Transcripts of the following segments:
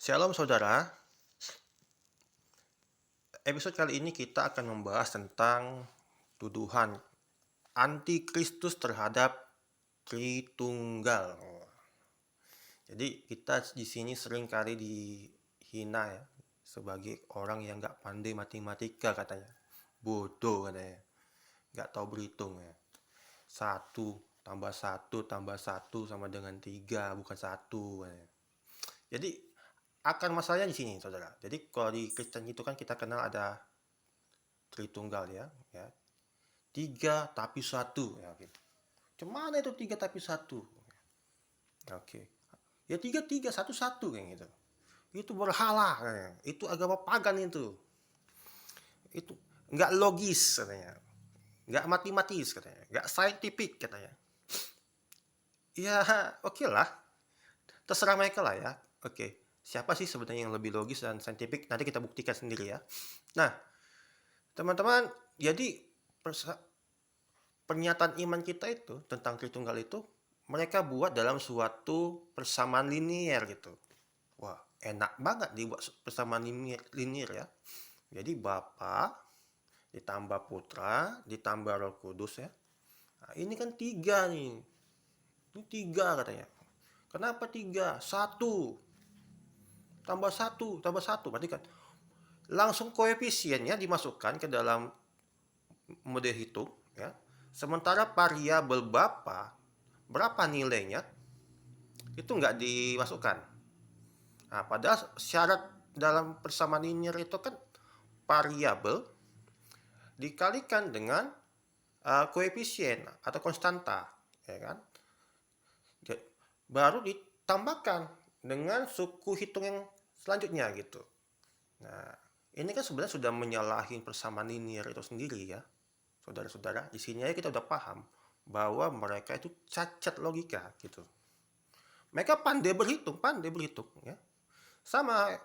Shalom saudara, episode kali ini kita akan membahas tentang tuduhan antikristus terhadap Tritunggal. Jadi kita di sini sering kali dihina ya, sebagai orang yang nggak pandai matematika katanya, bodoh katanya, nggak tahu berhitung ya. 1 tambah 1 sama dengan 3 bukan 1 katanya. Jadi akar masalahnya di sini saudara. Jadi kalau di Kristen itu kan kita kenal ada Tritunggal ya. 3 tapi 1 ya. Cuman itu 3 tapi 1. Oke. Ya 3 3 1 1 kayak gitu. Itu berhala katanya. Itu agama pagan itu. Itu nggak logis katanya. Nggak matematis katanya. Nggak scientific katanya. Ya oke lah. Terserah mereka lah ya. Oke. Siapa sih sebenarnya yang lebih logis dan scientific? Nanti kita buktikan sendiri ya. Nah, teman-teman, jadi pernyataan iman kita itu tentang Tritunggal itu mereka buat dalam suatu persamaan linier gitu. Wah, enak banget dibuat persamaan linier ya. Jadi Bapa ditambah Putra ditambah Roh Kudus ya. Nah, ini kan 3 nih. Ini 3 katanya. Kenapa 3? 1 tambah 1 tambah 1. Berarti kan langsung koefisiennya dimasukkan ke dalam mode hitung ya. Sementara variabel Bapa berapa nilainya itu nggak dimasukkan. Nah, padahal syarat dalam persamaan linear itu kan variabel dikalikan dengan koefisien atau konstanta, ya kan? Baru ditambahkan dengan suku hitung yang selanjutnya gitu. Nah, ini kan sebenarnya sudah menyalahi persamaan linear itu sendiri ya, saudara-saudara. Di sini aja kita udah paham bahwa mereka itu cacat logika gitu. Mereka pandai berhitung ya. Sama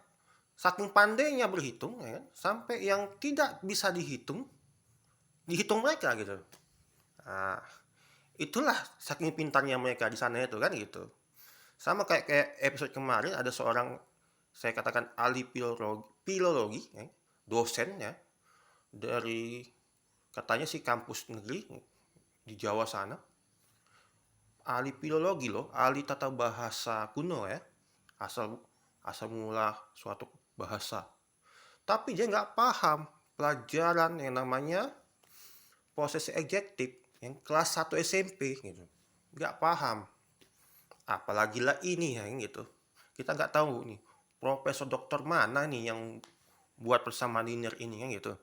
saking pandainya berhitung ya, sampai yang tidak bisa dihitung mereka gitu. Nah, itulah saking pintarnya mereka di sana itu kan gitu. Sama kayak episode kemarin ada seorang saya katakan ahli filologi ya, dosen ya, dari katanya sih kampus negeri di Jawa sana. Ahli filologi loh, ahli tata bahasa kuno ya, asal mula suatu bahasa. Tapi dia nggak paham pelajaran yang namanya posisi adjektif yang kelas 1 SMP gitu. Nggak paham. Apalagi lah ini ya gitu. Kita nggak tahu nih profesor doktor mana nih yang buat persamaan linear ini ya gitu.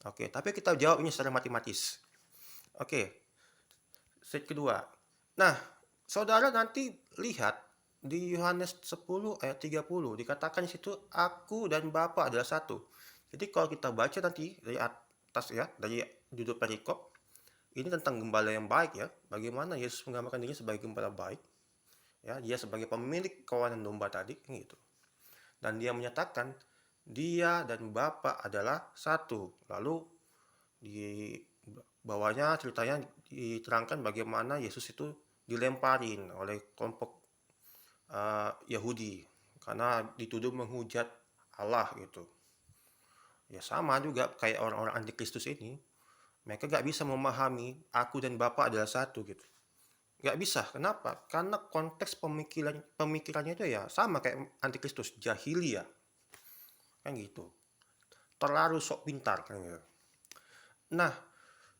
Oke, tapi kita jawab ini secara matematis. Oke, set kedua. Nah, saudara nanti lihat di Yohanes 10 ayat 30 dikatakan di situ aku dan Bapa adalah satu. Jadi kalau kita baca nanti dari atas ya, dari judul perikop, ini tentang gembala yang baik ya. Bagaimana Yesus menggambarkan diri sebagai gembala baik. Ya, dia sebagai pemilik kawanan domba tadi gitu. Dan dia menyatakan dia dan Bapa adalah satu. Lalu di bawahnya ceritanya diterangkan bagaimana Yesus itu dilemparin oleh kelompok Yahudi karena dituduh menghujat Allah gitu. Ya sama juga kayak orang-orang antikristus ini, mereka gak bisa memahami aku dan Bapa adalah satu gitu. Gak bisa, kenapa? Karena konteks pemikirannya itu ya sama kayak antikristus, jahiliyah kan gitu, terlalu sok pintar kan gitu. Nah,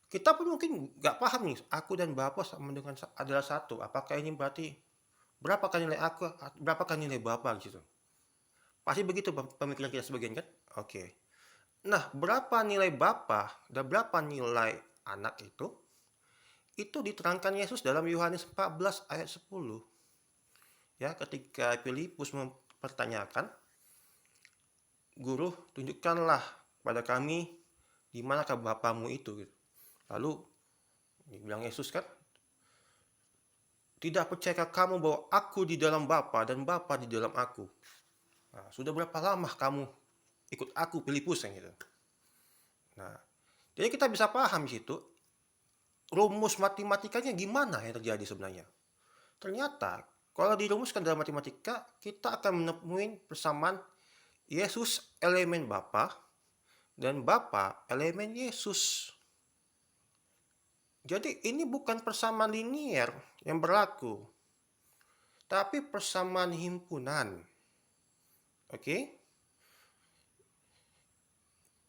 kita pun mungkin gak paham nih, aku dan Bapa sama dengan adalah satu. Apakah ini berarti berapakah nilai aku, berapakah nilai Bapa gitu? Pasti begitu pemikiran kita sebagian kan? Oke. Nah, berapa nilai Bapa dan berapa nilai anak itu diterangkan Yesus dalam Yohanes 14 ayat 10. Ya, ketika Filipus mempertanyakan, "Guru, tunjukkanlah pada kami di manakah Bapamu itu?" Gitu. Lalu dibilang Yesus kan, "Tidak percayakah kamu bahwa aku di dalam Bapa dan Bapa di dalam aku?" Nah, sudah berapa lama kamu ikut aku Filipus yang gitu. Nah, jadi kita bisa paham di situ rumus matematikanya gimana yang terjadi sebenarnya. Ternyata Kalau dirumuskan dalam matematika, kita akan menemukan persamaan Yesus elemen Bapa dan Bapa elemen Yesus. Jadi ini bukan persamaan linier yang berlaku, tapi persamaan himpunan. Oke?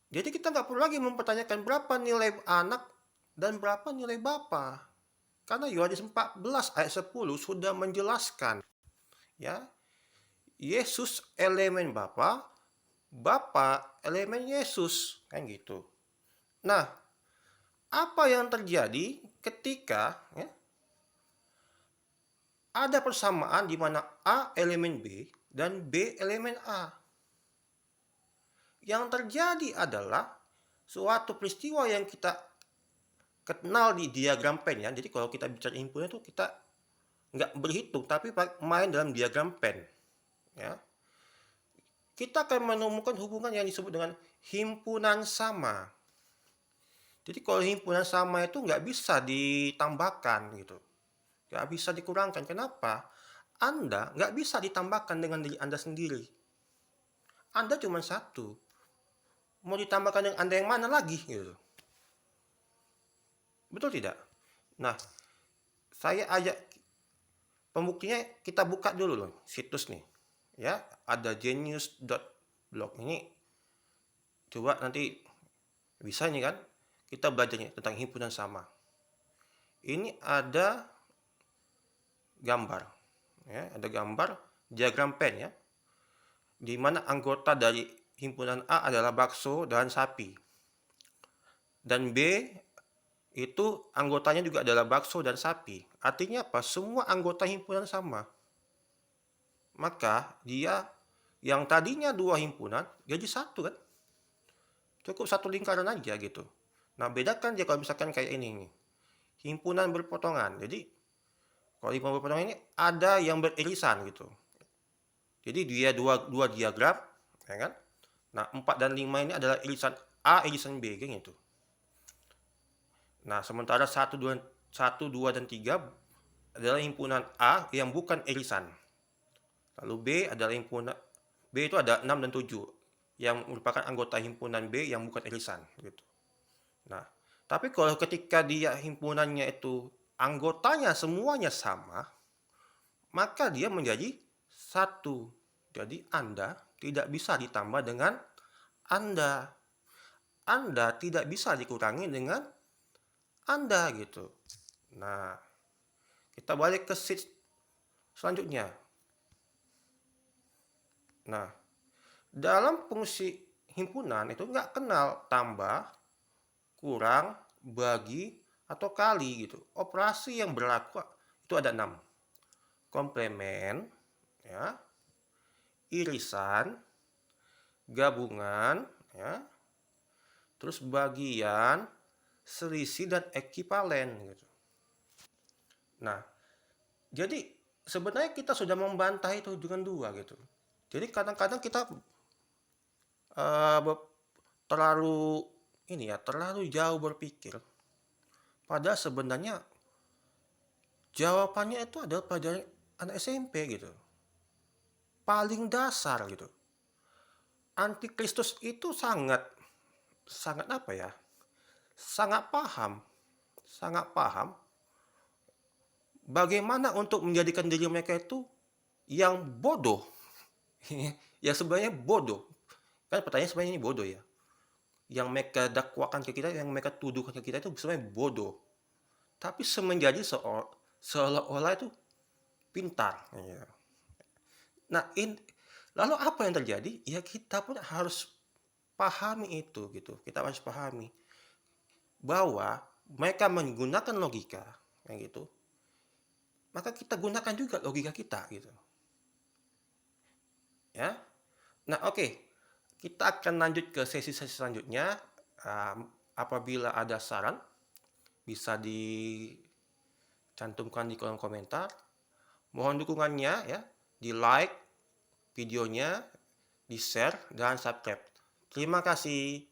Jadi kita nggak perlu lagi mempertanyakan berapa nilai anak dan berapa nilai Bapa. Karena Yohanes 14 ayat 10 sudah menjelaskan, ya, Yesus elemen Bapa, Bapa elemen Yesus, kan gitu. Nah, apa yang terjadi ketika ada persamaan di mana A elemen B dan B elemen A? Yang terjadi adalah suatu peristiwa yang kita kenal di diagram pen, ya. Jadi kalau kita bicara himpunan itu kita nggak berhitung, tapi main dalam diagram pen, ya. Kita akan menemukan hubungan yang disebut dengan himpunan sama. Jadi kalau himpunan sama itu nggak bisa ditambahkan gitu, nggak bisa dikurangkan. Kenapa? Anda nggak bisa ditambahkan dengan diri Anda sendiri. Anda cuma satu. Mau ditambahkan dengan Anda yang mana lagi gitu? Betul tidak? Nah, saya ajak pembuktinya, kita buka dulu loh situs nih. Ya, ada genius.blog ini. Coba nanti bisa nih kan, kita belajarnya tentang himpunan sama. Ini ada gambar, ya, ada gambar diagram pen, ya, di mana anggota dari himpunan A adalah bakso dan sapi, dan B itu anggotanya juga adalah bakso dan sapi. Artinya apa? Semua anggota himpunan sama. Maka dia yang tadinya dua himpunan jadi satu kan? Cukup satu lingkaran aja gitu. Nah, bedakan dia kalau misalkan kayak ini nih, himpunan berpotongan. Jadi kalau himpunan berpotongan ini ada yang beririsan gitu. Jadi dia dua diagram, ya kan? Nah, 4 dan 5 ini adalah irisan A, irisan B, kayak gitu. Nah, sementara 1, 2, dan 3 adalah himpunan A yang bukan irisan. Lalu B adalah himpunan B itu ada 6 dan 7 yang merupakan anggota himpunan B yang bukan irisan gitu. Nah, tapi kalau ketika dia himpunannya itu anggotanya semuanya sama, maka dia menjadi satu. Jadi Anda tidak bisa ditambah dengan Anda. Anda tidak bisa dikurangi dengan Anda gitu. Nah, kita balik ke sheet selanjutnya. Nah, dalam fungsi himpunan itu nggak kenal tambah, kurang, bagi, atau kali gitu. Operasi yang berlaku itu ada 6. Komplement, ya, irisan, gabungan, ya, terus bagian, selisih, dan ekivalen gitu. Nah, jadi sebenarnya kita sudah membantah itu dengan 2 gitu. Jadi kadang-kadang kita terlalu jauh berpikir. Padahal sebenarnya jawabannya itu adalah pada anak SMP gitu. Paling dasar gitu. Antikristus itu sangat apa ya? Sangat paham bagaimana untuk menjadikan diri mereka itu yang bodoh. Ya sebenarnya bodoh. Kan pertanyaan sebenarnya ini bodoh ya. Yang mereka dakwakan ke kita, yang mereka tuduhkan ke kita itu sebenarnya bodoh. Tapi menjadi seolah-olah itu pintar. Nah, lalu apa yang terjadi? Ya kita pun harus pahami itu gitu. Kita harus pahami bahwa mereka menggunakan logika, kayak gitu. Maka kita gunakan juga logika kita gitu. Ya. Nah, oke. Kita akan lanjut ke sesi-sesi selanjutnya. Apabila ada saran, bisa dicantumkan di kolom komentar. Mohon dukungannya ya, di like videonya, di share, dan subscribe. Terima kasih.